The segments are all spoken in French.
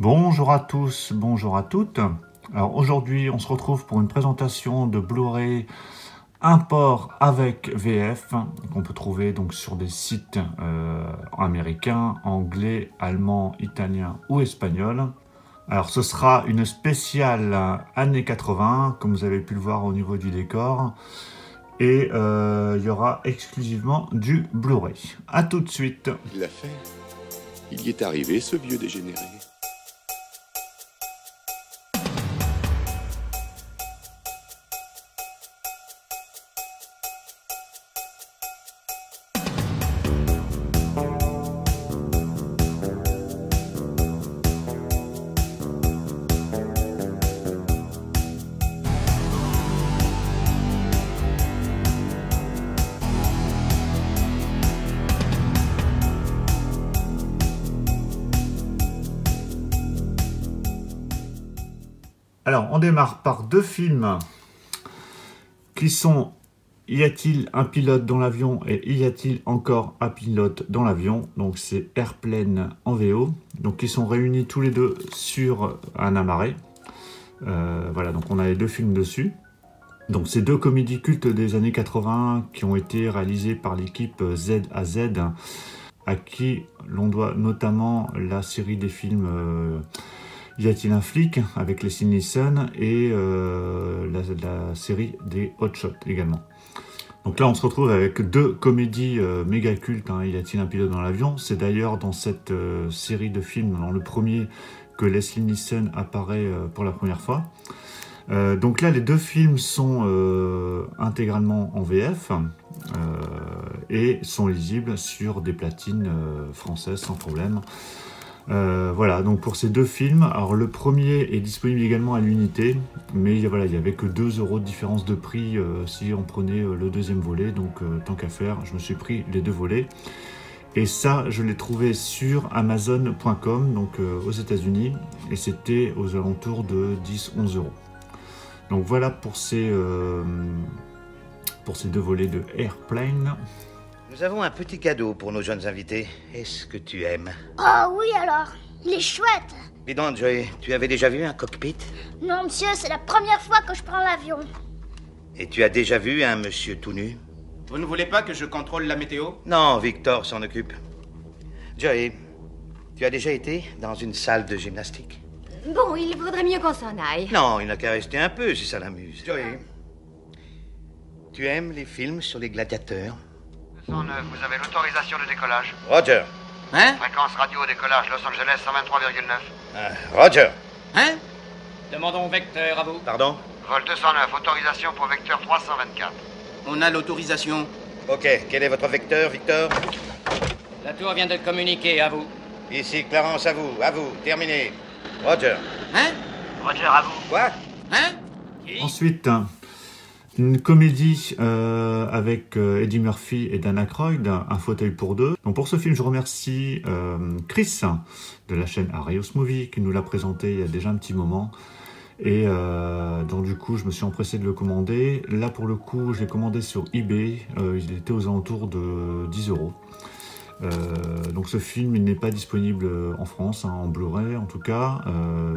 Bonjour à tous, bonjour à toutes. Alors aujourd'hui, on se retrouve pour une présentation de Blu-ray import avec VF qu'on peut trouver donc sur des sites américains, anglais, allemands, italiens ou espagnols. Alors ce sera une spéciale années 80, comme vous avez pu le voir au niveau du décor. Et il y aura exclusivement du Blu-ray. A tout de suite. Il l'a fait. Il y est arrivé, ce vieux dégénéré. Alors, on démarre par deux films qui sont Y a-t-il un pilote dans l'avion et Y a-t-il encore un pilote dans l'avion? Donc, c'est Airplane en VO. Donc, ils sont réunis tous les deux sur un amarré. Voilà, donc on a les deux films dessus. Donc, c'est deux comédies cultes des années 80 qui ont été réalisées par l'équipe Z à Z, à qui l'on doit notamment la série des films Y a-t-il un flic avec Leslie Nielsen et la série des Hot Shots également. Donc là on se retrouve avec deux comédies méga cultes, hein. Y a-t-il un pilote dans l'avion? C'est d'ailleurs dans cette série de films, dans le premier, que Leslie Nielsen apparaît pour la première fois. Donc là les deux films sont intégralement en VF et sont lisibles sur des platines françaises sans problème. Voilà, donc pour ces deux films, alors le premier est disponible également à l'unité, mais voilà, il n'y avait que 2 € de différence de prix si on prenait le deuxième volet, donc tant qu'à faire, je me suis pris les deux volets. Et ça, je l'ai trouvé sur Amazon.com, donc aux États-Unis, et c'était aux alentours de 10-11 €. Donc voilà pour ces deux volets de Airplane. Nous avons un petit cadeau pour nos jeunes invités. Est-ce que tu aimes? Oh oui alors, il est chouette. Dis donc, Joey, tu avais déjà vu un cockpit? Non monsieur, c'est la première fois que je prends l'avion. Et tu as déjà vu un monsieur tout nu? Vous ne voulez pas que je contrôle la météo? Non, Victor s'en occupe. Joey, tu as déjà été dans une salle de gymnastique? Bon, il vaudrait mieux qu'on s'en aille. Non, il n'a qu'à rester un peu si ça l'amuse. Joey, tu aimes les films sur les gladiateurs? 109, vous avez l'autorisation de décollage. Roger. Hein? Fréquence radio au décollage, Los Angeles 123,9. Roger. Hein? Demandons vecteur à vous. Pardon? Vol 209, autorisation pour vecteur 324. On a l'autorisation. Ok, quel est votre vecteur, Victor? La tour vient de communiquer à vous. Ici, Clarence, à vous, terminé. Roger. Hein? Roger, à vous. Quoi? Hein? Ensuite, une comédie avec Eddie Murphy et Dan Aykroyd, Un fauteuil pour deux. Donc pour ce film, je remercie Chris de la chaîne Arios Movie qui nous l'a présenté il y a déjà un petit moment. Et donc du coup, je me suis empressé de le commander. Là, pour le coup, je l'ai commandé sur eBay. Il était aux alentours de 10 €. Donc ce film, il n'est pas disponible en France, hein, en Blu-ray en tout cas.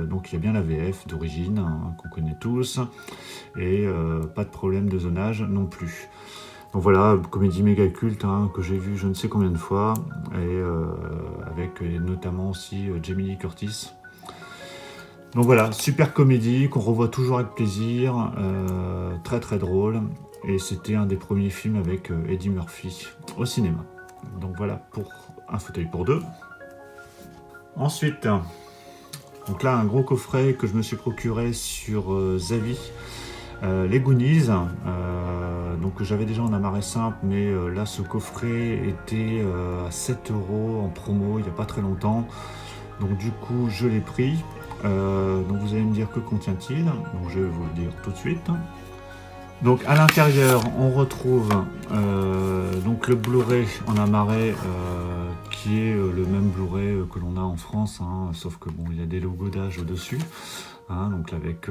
Donc il y a bien la VF d'origine, hein, qu'on connaît tous. Et pas de problème de zonage non plus. Donc voilà, comédie méga culte, hein, que j'ai vu je ne sais combien de fois. Et avec notamment aussi Jamie Lee Curtis. Donc voilà, super comédie qu'on revoit toujours avec plaisir, très très drôle, et c'était un des premiers films avec Eddie Murphy au cinéma. Donc voilà pour Un fauteuil pour deux. Ensuite, donc là un gros coffret que je me suis procuré sur Zavi, les Goonies, donc j'avais déjà en amarré simple, mais là ce coffret était à 7 € en promo il n'y a pas très longtemps, donc du coup je l'ai pris. Donc vous allez me dire que contient-il, donc je vais vous le dire tout de suite. Donc à l'intérieur on retrouve donc le Blu-ray en amarré qui est le même Blu-ray que l'on a en France, hein, sauf que bon il y a des logos d'âge au-dessus, hein, donc avec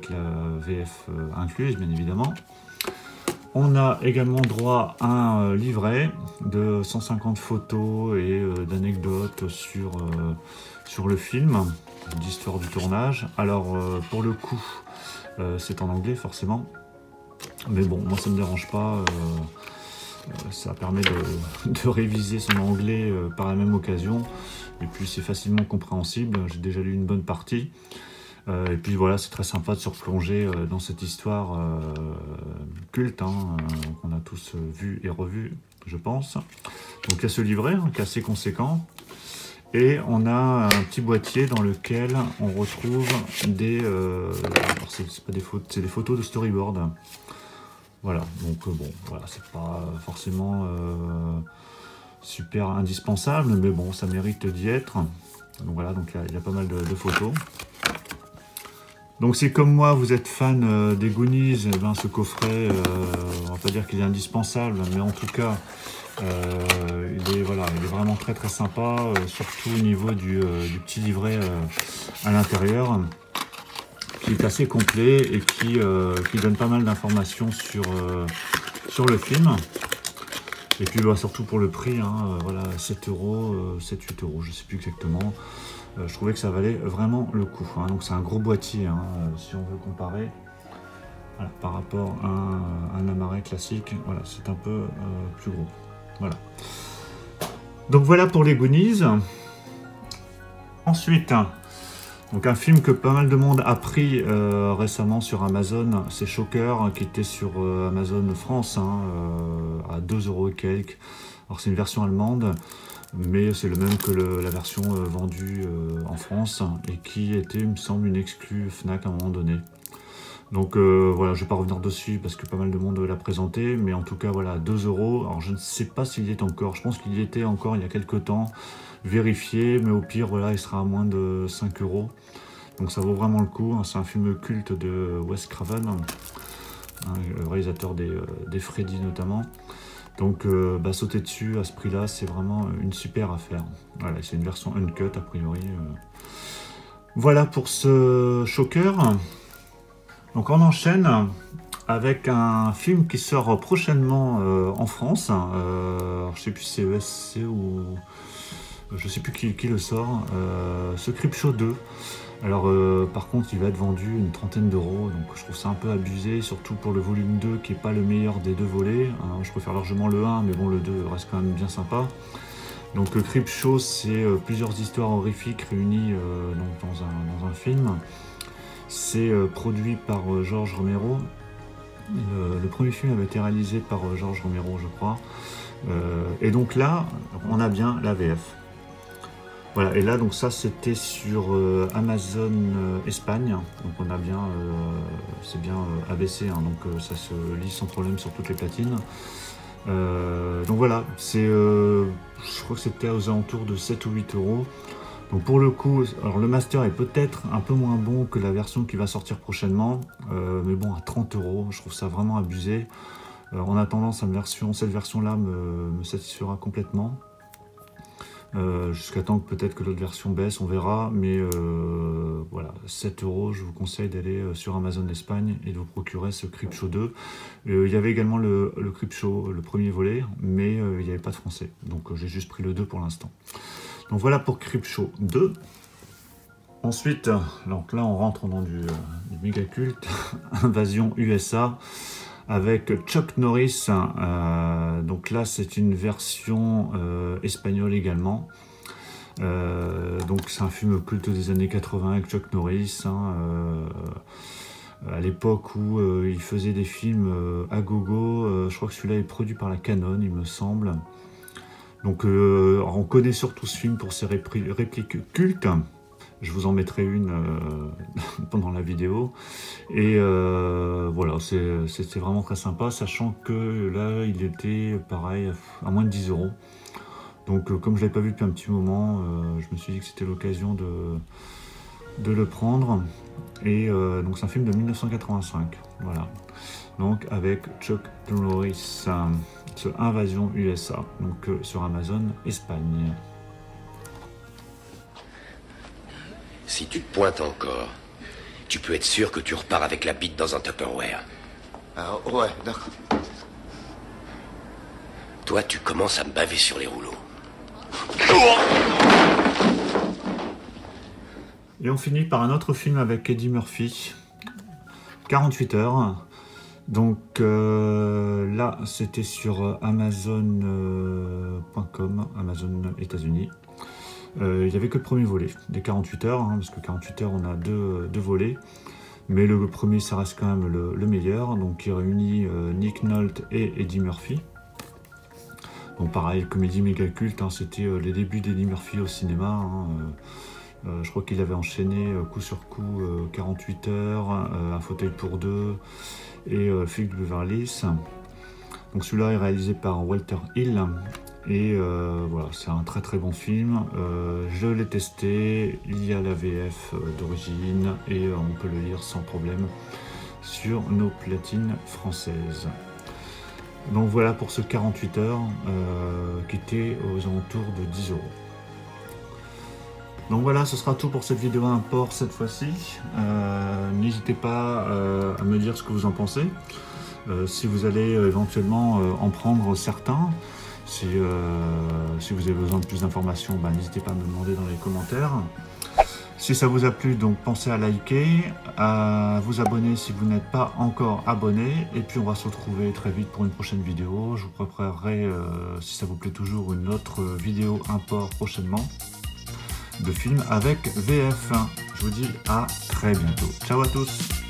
la VF incluse bien évidemment. On a également droit à un livret de 150 photos et d'anecdotes sur le film. d'histoire du tournage. Alors pour le coup, c'est en anglais forcément, mais bon, moi ça me dérange pas. Ça permet de réviser son anglais par la même occasion, et puis c'est facilement compréhensible. J'ai déjà lu une bonne partie, et puis voilà, c'est très sympa de se replonger dans cette histoire culte qu'on a tous vu et revu, je pense. Donc il y a ce livret qui est assez conséquent, et on a un petit boîtier dans lequel on retrouve des c'est pas des photos, c'est des photos de storyboard. Voilà, donc bon, voilà, c'est pas forcément super indispensable, mais bon, ça mérite d'y être. Donc voilà, donc il y a pas mal de photos. Donc si comme moi vous êtes fan des Goonies, eh ben, ce coffret, on va pas dire qu'il est indispensable, mais en tout cas, il est vraiment très très sympa, surtout au niveau du petit livret à l'intérieur, qui est assez complet et qui donne pas mal d'informations sur le film. Et puis bah, surtout pour le prix, voilà, 7 €, 7-8 €, je sais plus exactement. Je trouvais que ça valait vraiment le coup. Donc c'est un gros boîtier, si on veut comparer. Voilà, par rapport à un Amaret classique, voilà, c'est un peu plus gros. Voilà. Donc voilà pour les Goonies. Ensuite, donc un film que pas mal de monde a pris récemment sur Amazon, c'est Shocker, qui était sur Amazon France à 2 € et quelques. Alors c'est une version allemande, mais c'est le même que la version vendue en France, et qui était, il me semble, une exclue Fnac à un moment donné. Donc voilà, je ne vais pas revenir dessus parce que pas mal de monde l'a présenté, mais en tout cas voilà, 2 €. Alors je ne sais pas s'il y est encore, je pense qu'il y était encore il y a quelques temps, vérifié, mais au pire voilà, il sera à moins de 5 €. Donc ça vaut vraiment le coup, c'est un film culte de Wes Craven, le réalisateur des Freddy notamment. Donc sauter dessus à ce prix là, c'est vraiment une super affaire. Voilà, c'est une version uncut a priori. Voilà pour ce Shocker. Donc on enchaîne avec un film qui sort prochainement en France. Alors, je sais plus si c'est ESC ou je sais plus qui le sort. Ce Creepshow 2. Alors par contre il va être vendu une trentaine d'euros, donc je trouve ça un peu abusé, surtout pour le volume 2 qui est pas le meilleur des deux volets. Je préfère largement le 1, mais bon, le 2 reste quand même bien sympa. Donc Creepshow, c'est plusieurs histoires horrifiques réunies donc dans un film. C'est produit par George Romero. Le premier film avait été réalisé par George Romero, je crois. Et donc là, on a bien la VF. Voilà, et là, donc ça, c'était sur Amazon Espagne. Donc on a bien, c'est bien ABC, donc ça se lit sans problème sur toutes les platines. Donc voilà, c'est, je crois que c'était aux alentours de 7 ou 8 €. Donc pour le coup, alors le master est peut-être un peu moins bon que la version qui va sortir prochainement, mais bon, à 30 €, je trouve ça vraiment abusé. En attendant, cette version-là me satisfera complètement. Jusqu'à temps que peut-être que l'autre version baisse, on verra, mais voilà, 7 €, je vous conseille d'aller sur Amazon Espagne et de vous procurer ce Creepshow 2. Il y avait également le Creepshow, le premier volet, mais il n'y avait pas de français, donc j'ai juste pris le 2 pour l'instant. Donc voilà pour Creepshow 2. Ensuite, donc là on rentre dans du méga culte, Invasion USA, avec Chuck Norris. Donc là c'est une version espagnole également. Donc c'est un film culte des années 80 avec Chuck Norris, à l'époque où il faisait des films à gogo. Je crois que celui-là est produit par la Canon, il me semble. Donc on connaît surtout ce film pour ses répliques cultes. Je vous en mettrai une pendant la vidéo. Et voilà, c'était vraiment très sympa, sachant que là, il était pareil, à moins de 10 €. Donc comme je ne l'avais pas vu depuis un petit moment, je me suis dit que c'était l'occasion de le prendre. Et donc c'est un film de 1985. Voilà. Donc avec Chuck Norris, ce Invasion USA, donc sur Amazon Espagne. Si tu te pointes encore, tu peux être sûr que tu repars avec la bite dans un Tupperware. Ah ouais, d'accord. Toi, tu commences à me baver sur les rouleaux. Et on finit par un autre film avec Eddie Murphy, 48 heures. Donc là, c'était sur Amazon.com, Amazon États-Unis. Il n'y avait que le premier volet, des 48 heures, hein, parce que 48 heures, on a deux volets. Mais le premier, ça reste quand même le meilleur, donc qui réunit Nick Nolte et Eddie Murphy. Donc pareil, comédie méga culte, hein, c'était les débuts d'Eddie Murphy au cinéma. Hein, je crois qu'il avait enchaîné coup sur coup 48 heures, Un fauteuil pour deux et Flic de Beverly Hills. Donc celui-là est réalisé par Walter Hill. Et voilà, c'est un très très bon film. Je l'ai testé, il y a la VF d'origine et on peut le lire sans problème sur nos platines françaises. Donc voilà pour ce 48 heures qui était aux alentours de 10 €. Donc voilà, ce sera tout pour cette vidéo import cette fois-ci. N'hésitez pas à me dire ce que vous en pensez. Si vous allez éventuellement en prendre certains. Si vous avez besoin de plus d'informations, ben, n'hésitez pas à me demander dans les commentaires. Si ça vous a plu, donc pensez à liker, à vous abonner si vous n'êtes pas encore abonné. Et puis on va se retrouver très vite pour une prochaine vidéo. Je vous préparerai, si ça vous plaît toujours, une autre vidéo import prochainement de films avec VF. Je vous dis à très bientôt. Ciao à tous.